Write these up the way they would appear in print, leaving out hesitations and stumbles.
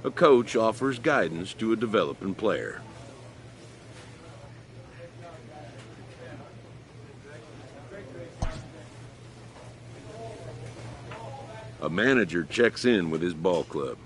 A coach offers guidance to a developing player. A manager checks in with his ball club.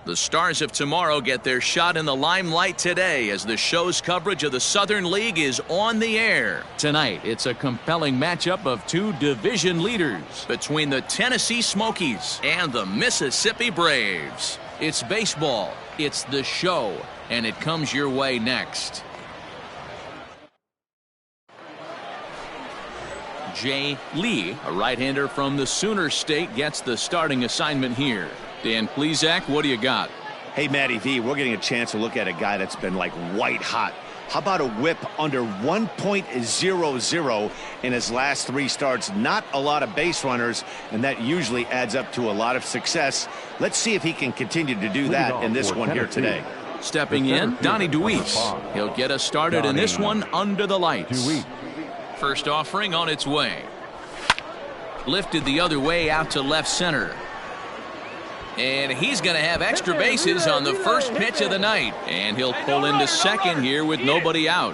The stars of tomorrow get their shot in the limelight today as the show's coverage of the Southern League is on the air. Tonight, it's a compelling matchup of two division leaders between the Tennessee Smokies and the Mississippi Braves. It's baseball, it's the show, and it comes your way next. Jay Lee, a right-hander from the Sooner State, gets the starting assignment here. Dan Plezak, what do you got? Hey, Matty V, we're getting a chance to look at a guy that's been like white hot. How about a whip under 1.00 in his last 3 starts? Not a lot of base runners, and that usually adds up to a lot of success. Let's see if he can continue to do that in this one here today. Stepping in, Donnie DeWeese. He'll get us started in this one under the lights. First offering on its way. Lifted the other way out to left center. And he's going to have extra bases on the first pitch of the night. And he'll pull into second here with nobody out.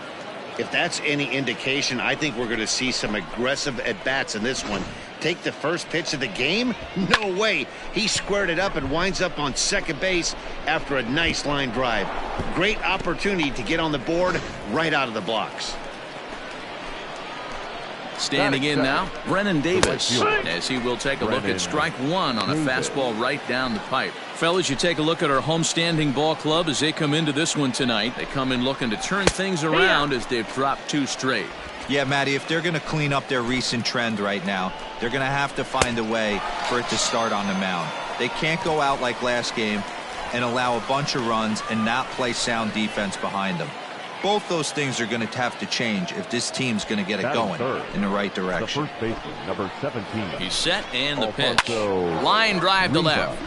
If that's any indication, I think we're going to see some aggressive at-bats in this one. Take the first pitch of the game? No way. He squared it up and winds up on second base after a nice line drive. Great opportunity to get on the board right out of the blocks. Standing in now, Brennan Davis, as he will take a look at strike one on a fastball right down the pipe. Fellas, you take a look at our homestanding ball club as they come into this one tonight. They come in looking to turn things around as they've dropped 2 straight. Yeah, Matty, if they're going to clean up their recent trend right now, they're going to have to find a way for it to start on the mound. They can't go out like last game and allow a bunch of runs and not play sound defense behind them. Both those things are going to have to change if this team's going to get it going in the right direction. The first baseman, number 17. He's set and the pitch. Line drive to left.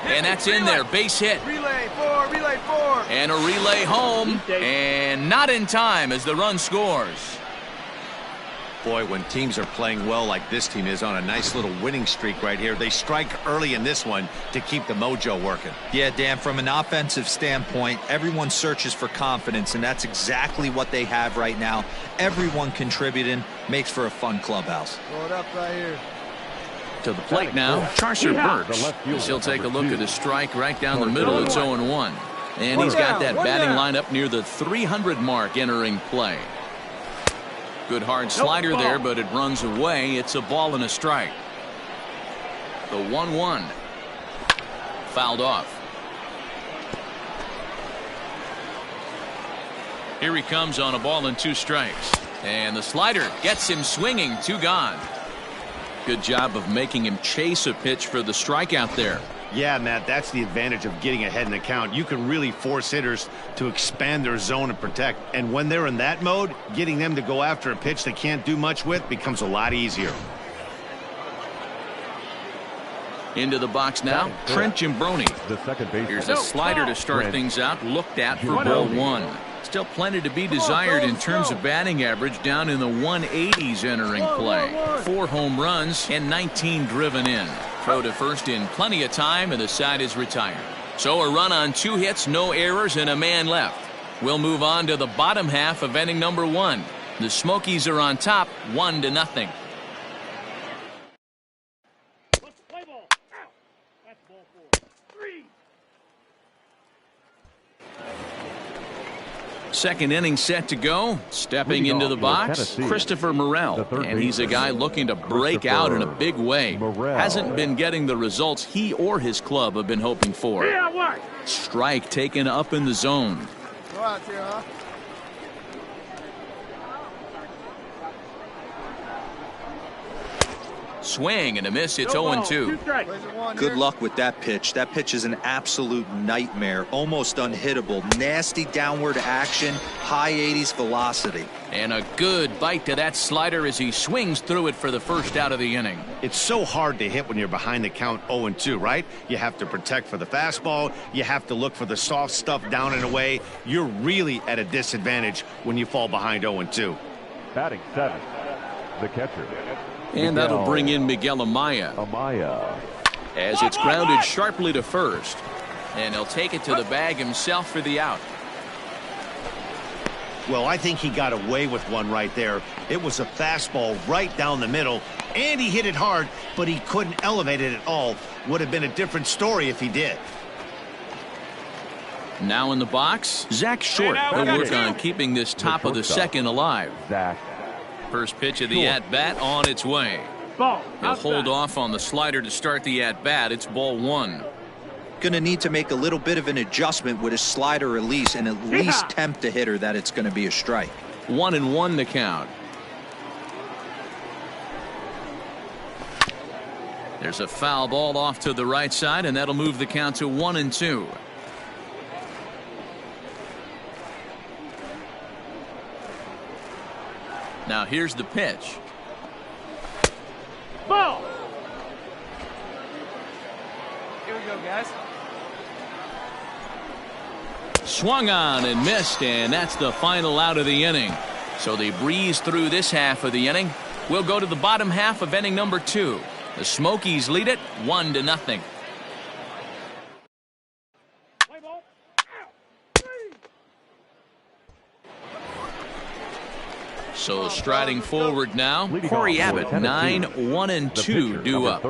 And that's in there. Base hit. Relay 4, relay 4. And a relay home. And not in time as the run scores. Boy, when teams are playing well like this team is on a nice little winning streak right here, they strike early in this one to keep the mojo working. Yeah, Dan, from an offensive standpoint, everyone searches for confidence, and that's exactly what they have right now. Everyone contributing makes for a fun clubhouse. Throw it up right here. To the plate now, Charcer Burks. As he'll take a look at his strike right down the middle. It's 0-1. And he's got that batting lineup near the 300 mark entering play. Good hard slider there, but it runs away. It's a ball and a strike. The 1-1. Fouled off. Here he comes on a ball and 2 strikes. And the slider gets him swinging. 2 gone. Good job of making him chase a pitch for the strikeout there. Yeah, Matt, that's the advantage of getting ahead in the count. You can really force hitters to expand their zone and protect. And when they're in that mode, getting them to go after a pitch they can't do much with becomes a lot easier. Into the box now, Trent Jimbroni. The second baseman. Here's a slider to start things out, looked at for ball 1. Still plenty to be desired in terms of batting average, down in the 180s entering play. 4 home runs and 19 driven in. Throw to first in plenty of time, and the side is retired. So a run on 2 hits, no errors, and a man left. We'll move on to the bottom half of inning number 1. The Smokies are on top, 1-0. Second inning set to go. Stepping into the box, Christopher Morel. And he's a guy looking to break out in a big way. Hasn't been getting the results he or his club have been hoping for. Strike taken up in the zone. Go out here, huh? Swing and a miss. It's 0-2. Good luck with that pitch. That pitch is an absolute nightmare. Almost unhittable. Nasty downward action. High 80s velocity. And a good bite to that slider as he swings through it for the first out of the inning. It's so hard to hit when you're behind the count 0-2, right? You have to protect for the fastball. You have to look for the soft stuff down and away. You're really at a disadvantage when you fall behind 0-2. Batting seventh, the catcher. And that'll bring in Miguel Amaya. As it's grounded sharply to first. And he'll take it to the bag himself for the out. Well, I think he got away with one right there. It was a fastball right down the middle, and he hit it hard, but he couldn't elevate it at all. Would have been a different story if he did. Now in the box, Zach Short will work on keeping this top of the second alive. First pitch of the at-bat on its way. He'll hold off on the slider to start the at-bat. It's ball one. Going to need to make a little bit of an adjustment with his slider release and at least tempt the hitter that it's going to be a strike. 1-1 the count. There's a foul ball off to the right side, and that'll move the count to 1-2. Now here's the pitch. Ball. Here we go, guys. Swung on and missed, and that's the final out of the inning. So they breeze through this half of the inning. We'll go to the bottom half of inning number 2. The Smokies lead it 1-0. So striding forward now, Corey Abbott, 9-1-2 due up.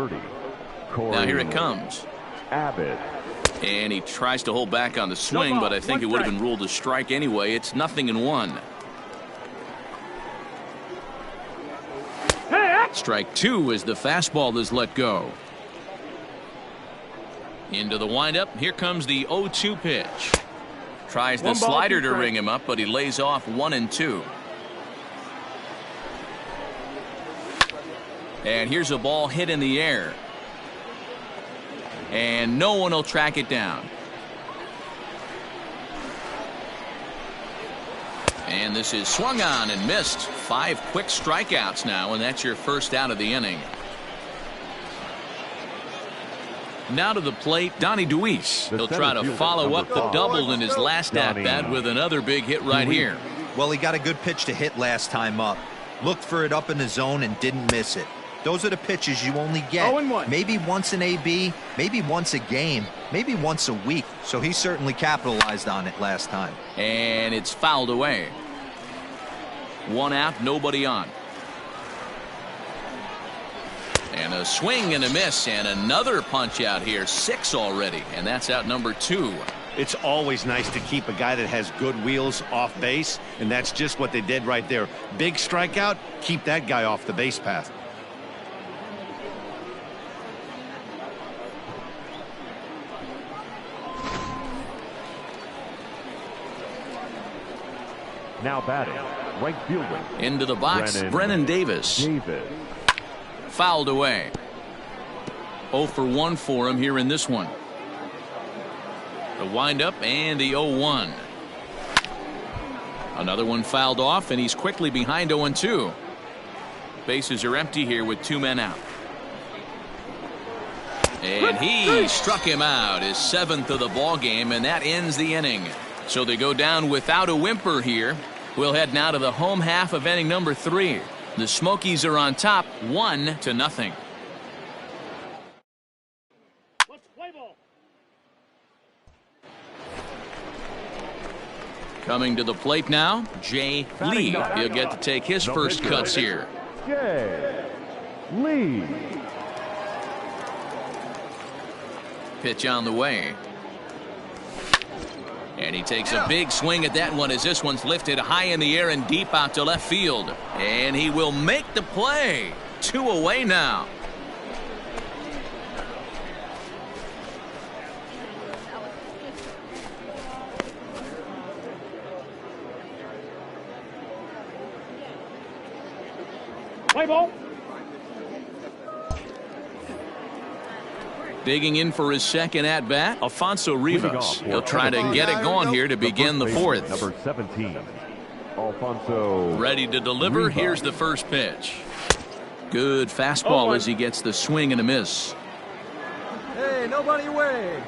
Now here it comes. Abbott. And he tries to hold back on the swing, but I think it would have been ruled a strike anyway. It's 0-1. Strike 2 as the fastball is let go. Into the windup. Here comes the 0-2 pitch. Tries the slider to ring him up, but he lays off 1-2. And here's a ball hit in the air. And no one will track it down. And this is swung on and missed. 5 quick strikeouts now, and that's your first out of the inning. Now to the plate, Donnie Deweese. He'll try to follow up the double in his last at-bat with another big hit right here. Well, he got a good pitch to hit last time up. Looked for it up in the zone and didn't miss it. Those are the pitches you only get maybe once an AB, maybe once a game, maybe once a week. So he certainly capitalized on it last time. And it's fouled away. 1 out, nobody on. And a swing and a miss, and another punch out here. 6 already, and that's out number 2. It's always nice to keep a guy that has good wheels off base, and that's just what they did right there. Big strikeout, keep that guy off the base path. Now batting, right fielder. Into the box, Brennan Davis. Fouled away. 0 for 1 for him here in this one. The windup and the 0-1. Another one fouled off, and he's quickly behind 0-2. Bases are empty here with 2 men out. And he struck him out, his 7th of the ball game, and that ends the inning. So they go down without a whimper here. We'll head now to the home half of inning number 3. The Smokies are on top 1-0. Coming to the plate now, Jay Lee. He'll get to take his first cuts here. Jay Lee. Pitch on the way. And he takes a big swing at that one as this one's lifted high in the air and deep out to left field. And he will make the play. 2 away now. Play ball. Digging in for his second at-bat, Alfonso Rivas. He'll try to get it going here to begin the fourth. Number 17, Alfonso. Ready to deliver. Rivas. Here's the first pitch. Good fastball as he gets the swing and a miss. Hey, nobody away.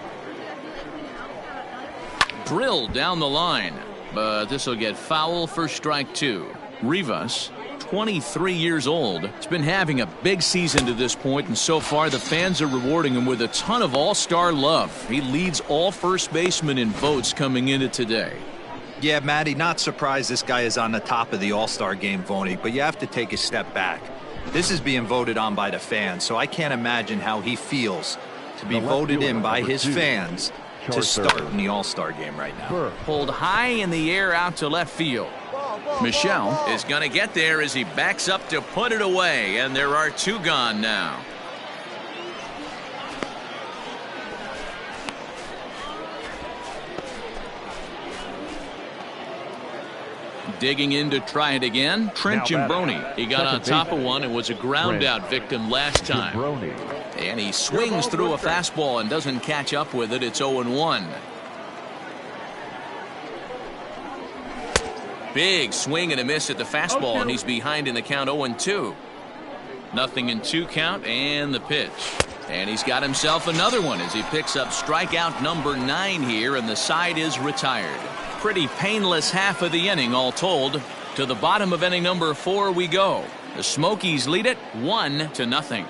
Drilled down the line, but this will get foul for strike two. Rivas, 23 years old, has been having a big season to this point, and so far the fans are rewarding him with a ton of all-star love. He leads all first basemen in votes coming into today. Yeah, Matty, not surprised this guy is on the top of the All-Star game voting, but you have to take a step back. This is being voted on by the fans, so I can't imagine how he feels to be voted in by his fans to start in the All-Star game right now. Pulled high in the air out to left field. Michelle is going to get there as he backs up to put it away, and there are two gone now. Digging in to try it again, Trent Jimbroni. He got on top of one and was a ground out victim last time. And he swings through a fastball and doesn't catch up with it. It's 0-1. Big swing and a miss at the fastball, and he's behind in the count 0-2. Nothing in 2 count, and the pitch. And he's got himself another one as he picks up strikeout number 9 here, and the side is retired. Pretty painless half of the inning all told. To the bottom of inning number 4 we go. The Smokies lead it 1-0.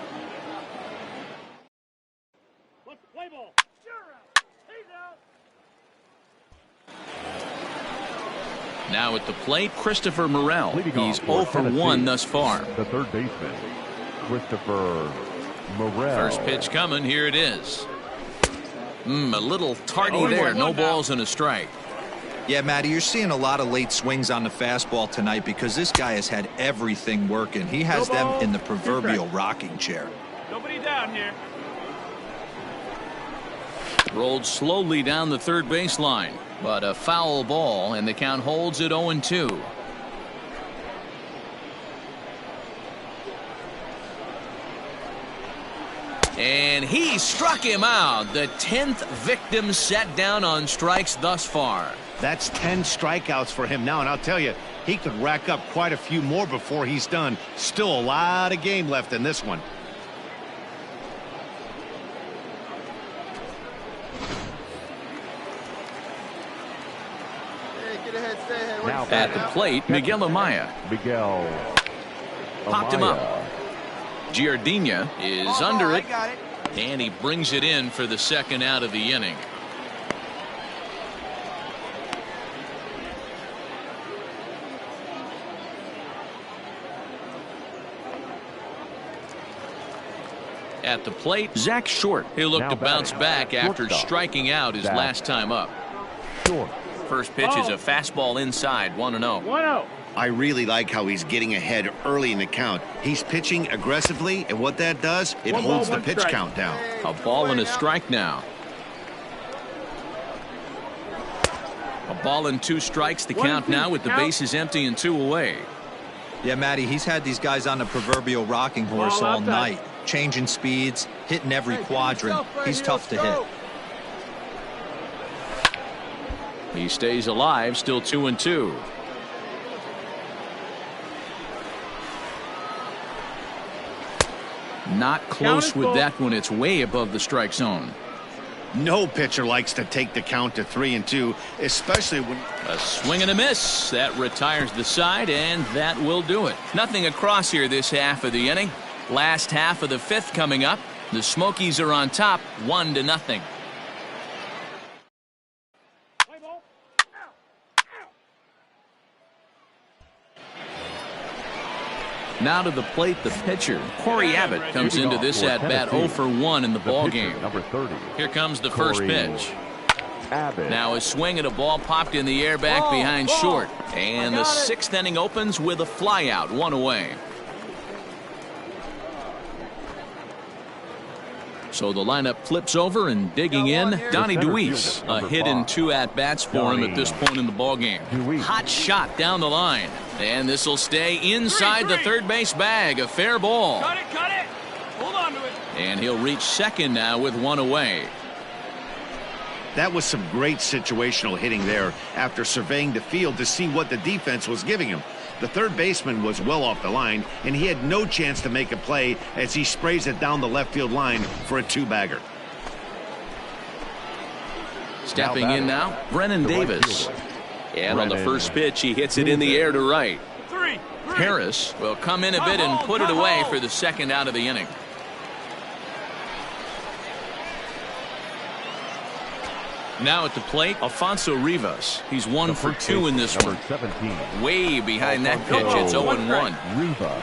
Now at the plate, Christopher Morel. He's 0 for 1 thus far. The third baseman, Christopher Morel. First pitch coming. Here it is. A little tardy there. No balls and a strike. Yeah, Matty, you're seeing a lot of late swings on the fastball tonight because this guy has had everything working. He has them in the proverbial rocking chair. Nobody down here. Rolled slowly down the third baseline, but a foul ball, and the count holds at 0-2. And he struck him out. The 10th victim set down on strikes thus far. That's 10 strikeouts for him now, and I'll tell you, he could rack up quite a few more before he's done. Still a lot of game left in this one. Hey, get ahead, stay ahead. Now At the plate, Miguel Amaya. Miguel Popped him up. Giardina is under it, Got it. and he brings it in for the second out of the inning. At the plate, Zach Short. He'll look to bounce back after striking out his last time up. First pitch is a fastball inside, 1-0. 1-0. I really like how he's getting ahead early in the count. He's pitching aggressively, and what that does, it holds the pitch count down. A ball and a strike now. A ball and 2 strikes the count now with the bases empty and 2 away. Yeah, Matty, he's had these guys on the proverbial rocking horse all night. Changing speeds, hitting every quadrant. He's tough to hit. He stays alive, still 2-2. Not close with that one. It's way above the strike zone. No pitcher likes to take the count to 3-2, especially when... A swing and a miss. That retires the side, and that will do it. Nothing across here this half of the inning. Last half of the 5th coming up. The Smokies are on top, 1-0. Now to the plate, the pitcher, Corey Abbott, comes into this at-bat 0 for 1 in the ballgame. Number 30. Here comes the first pitch. Abbott. Now a swing at a ball popped in the air back behind short. And the 6th inning opens with a flyout, 1 away. So the lineup flips over, and digging in, Donnie DeWeese. A hit in 2 at-bats for him at this point in the ballgame. Hot shot down the line. And this will stay inside the third base bag. A fair ball. Cut it. Hold on to it. And he'll reach second now with one away. That was some great situational hitting there after surveying the field to see what the defense was giving him. The third baseman was well off the line, and he had no chance to make a play as he sprays it down the left field line for a two-bagger. Stepping in now, Brennan Davis. And on the first pitch, he hits it in the air to right. Harris will come in a bit and put it away for the second out of the inning. Now at the plate, Alfonso Rivas. He's 1 for 2 in this one. 17. Way behind that pitch, it's 0-1. Rivas.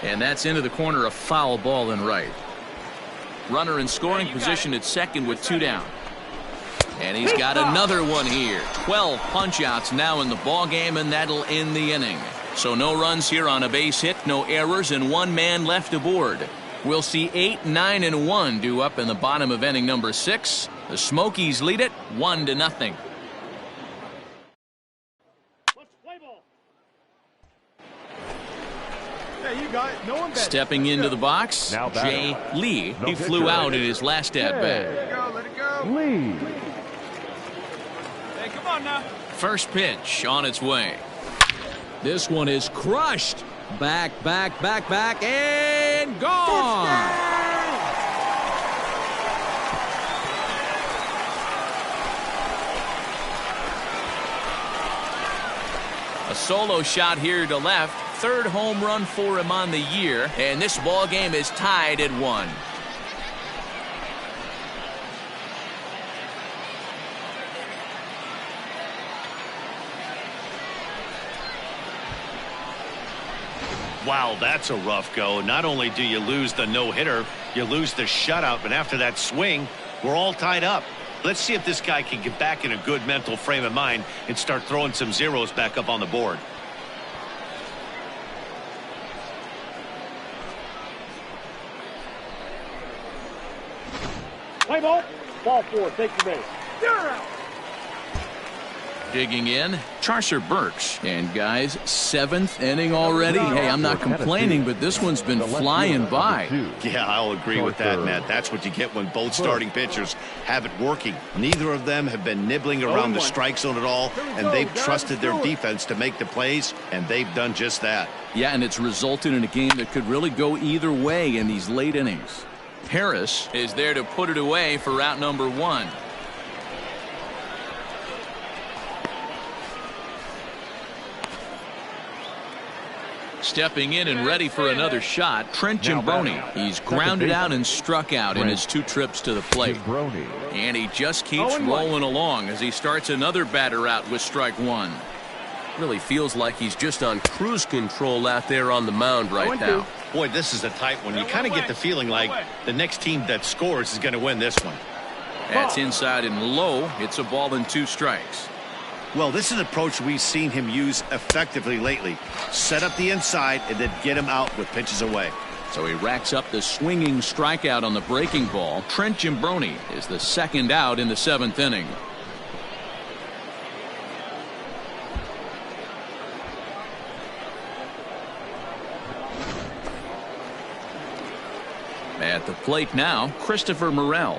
And that's into the corner, a foul ball in right. Runner in scoring position at second with 2 down. And he's got another one here. 12 punch-outs now in the ball game, and that'll end the inning. So no runs here on a base hit, no errors, and 1 man left aboard. We'll see 8, 9, and 1 due up in the bottom of inning number 6. The Smokies lead it 1-0. Stepping into the box, Jay Lee. He flew out in his last at-bat. Let it go. Lee. Hey, come on now. First pitch on its way. This one is crushed. Back, and gone. A solo shot here to left. 3rd home run for him on the year, and this ball game is tied at 1. Wow, that's a rough go. Not only do you lose the no-hitter, you lose the shutout, but after that swing, we're all tied up. Let's see if this guy can get back in a good mental frame of mind and start throwing some zeros back up on the board. Play ball. Ball 4. Take the base. You're out. Digging in, Charcer Burks. And guys, 7th inning already. Hey, I'm not complaining, but this one's been flying by. Yeah, I'll agree with that, Matt. That's what you get when both starting pitchers have it working. Neither of them have been nibbling around the strike zone at all, and they've trusted their defense to make the plays, and they've done just that. Yeah, and it's resulted in a game that could really go either way in these late innings. Harris is there to put it away for out number 1. Stepping in and ready for another shot, Trent Jimbroni. He's grounded out and struck out in his 2 trips to the plate. And he just keeps rolling along as he starts another batter out with strike 1. Really feels like he's just on cruise control out there on the mound right now. Boy, this is a tight one. You kind of get the feeling like the next team that scores is going to win this one. That's inside and low. It's a ball and 2 strikes. Well, this is an approach we've seen him use effectively lately. Set up the inside and then get him out with pitches away. So he racks up the swinging strikeout on the breaking ball. Trent Jimbroni is the 2nd out in the 7th inning. At the plate now, Christopher Morel.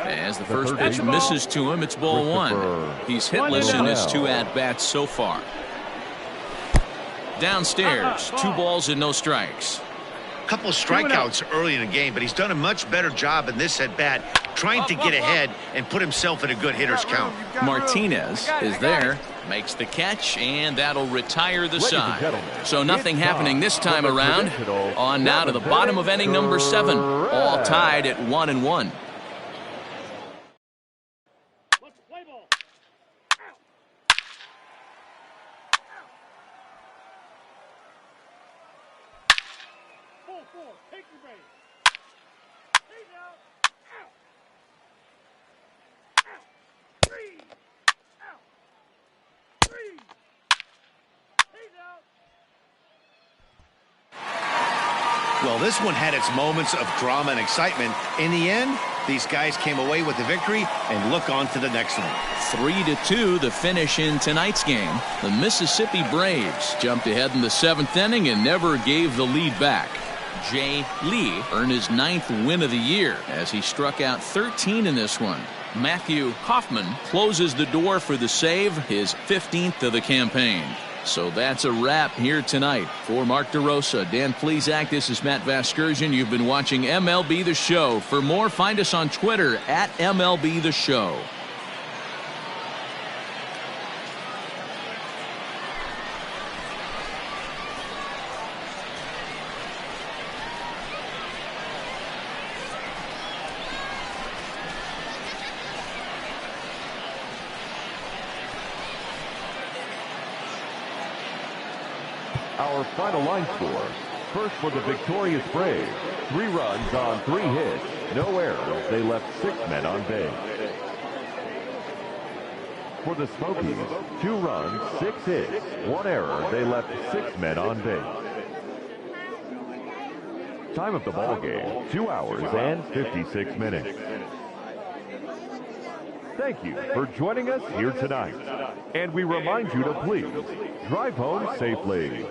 As the first pitch misses to him, it's ball 1. He's hitless in his 2 at-bats so far. Downstairs, 2 balls and no strikes. Couple of strikeouts early in the game, but he's done a much better job in this at-bat trying to get ahead and put himself in a good hitter's count. Martinez is there, makes the catch, and that'll retire the side. So nothing happening this time around. On now to the bottom of inning number 7, all tied at 1-1. Well, this one had its moments of drama and excitement. In the end, These guys came away with the victory and look on to the next one. 3-2 the finish in tonight's game. The Mississippi Braves jumped ahead in the 7th inning and never gave the lead back. Jay Lee earned his 9th win of the year as he struck out 13 in this one. Matthew Kaufman closes the door for the save, his 15th of the campaign. So that's a wrap here tonight. For Mark DeRosa, Dan Plesac, this is Matt Vasgersian. You've been watching MLB The Show. For more, find us on Twitter at MLB The Show. Our final line score. First for the victorious Braves. 3 runs on 3 hits. No errors. They left 6 men on base. For the Smokies, 2 runs, 6 hits. 1 error. They left 6 men on base. Time of the ball game, 2 hours and 56 minutes. Thank you for joining us here tonight. And we remind you to please drive home safely.